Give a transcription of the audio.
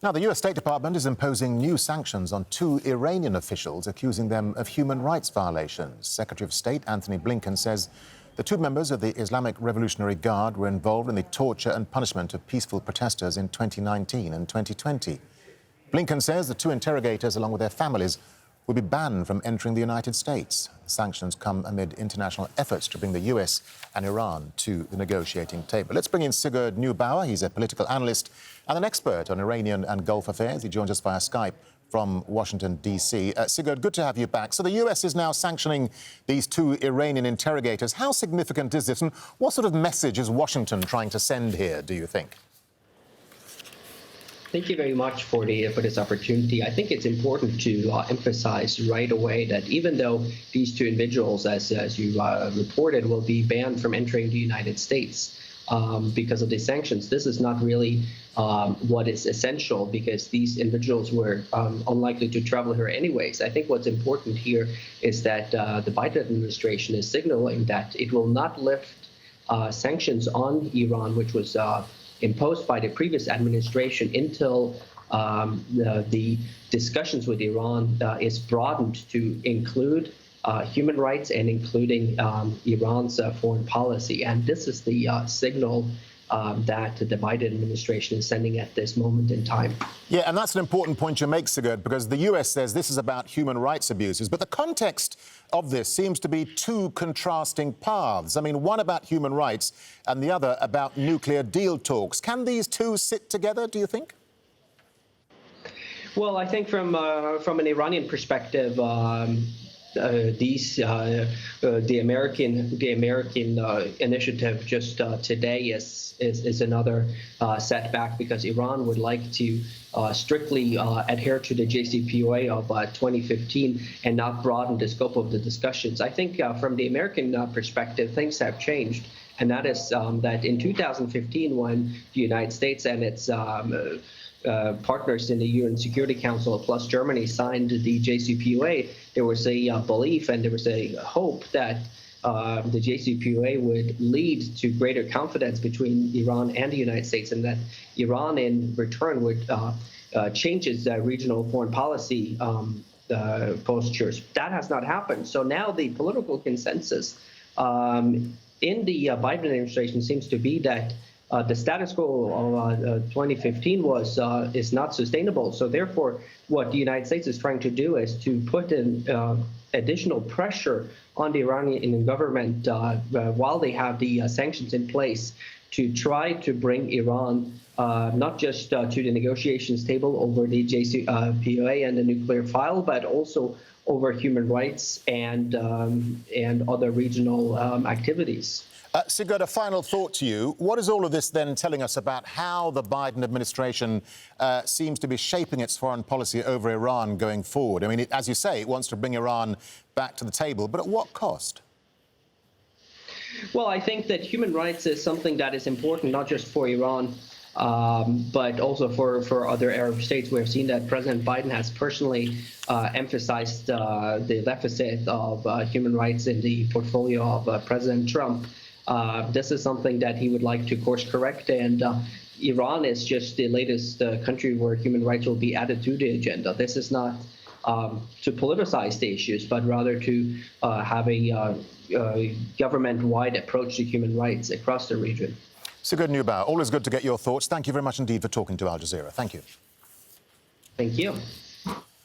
Now, the US State Department is imposing new sanctions on two Iranian officials, accusing them of human rights violations. Secretary of State Antony Blinken says the two members of the Islamic Revolutionary Guard were involved in the torture and punishment of peaceful protesters in 2019 and 2020. Blinken says the two interrogators, along with their families, will be banned from entering the United States. Sanctions come amid international efforts to bring the US and Iran to the negotiating table. Let's bring in Sigurd Neubauer. He's a political analyst and an expert on Iranian and Gulf affairs. He joins us via Skype from Washington, D.C. Sigurd, good to have you back. So the US is now sanctioning these two Iranian interrogators. How significant is this, and what sort of message is Washington trying to send here, do you think? Thank you very much for this opportunity. I think it's important to emphasize right away that even though these two individuals, as you reported, will be banned from entering the United States because of the sanctions, this is not really what is essential, because these individuals were unlikely to travel here anyways. I think what's important here is that the Biden administration is signaling that it will not lift sanctions on Iran, which was imposed by the previous administration, until the discussions with Iran is broadened to include human rights and including Iran's foreign policy. And this is the signal that the Biden administration is sending at this moment in time. Yeah, and that's an important point you make, Sigurd, because the US says this is about human rights abuses, but the context of this seems to be two contrasting paths. I mean, one about human rights and the other about nuclear deal talks. Can these two sit together, do you think? Well, I think from an Iranian perspective, the American initiative just today is another setback, because Iran would like to strictly adhere to the JCPOA of 2015 and not broaden the scope of the discussions. I think from the American perspective, things have changed, and that is that in 2015, when the United States and its partners in the UN Security Council, plus Germany, signed the JCPOA, there was a belief and there was a hope that the JCPOA would lead to greater confidence between Iran and the United States, and that Iran in return would change its regional foreign policy postures. That has not happened. So now the political consensus in the Biden administration seems to be that the status quo of 2015 is not sustainable. So therefore, what the United States is trying to do is to put in additional pressure on the Iranian government while they have the sanctions in place, to try to bring Iran not just to the negotiations table over the JCPOA and the nuclear file, but also over human rights and other regional activities. Sigurd, a final thought to you. What is all of this then telling us about how the Biden administration seems to be shaping its foreign policy over Iran going forward? I mean, as you say, it wants to bring Iran back to the table, but at what cost? Well, I think that human rights is something that is important not just for Iran, but also for other Arab states. We have seen that President Biden has personally emphasized the deficit of human rights in the portfolio of President Trump. This is something that he would like to course correct, and Iran is just the latest country where human rights will be added to the agenda. This is not to politicize the issues, but rather to have a government-wide approach to human rights across the region. Sigurd Neubauer, always good to get your thoughts. Thank you very much indeed for talking to Al Jazeera. Thank you. Thank you.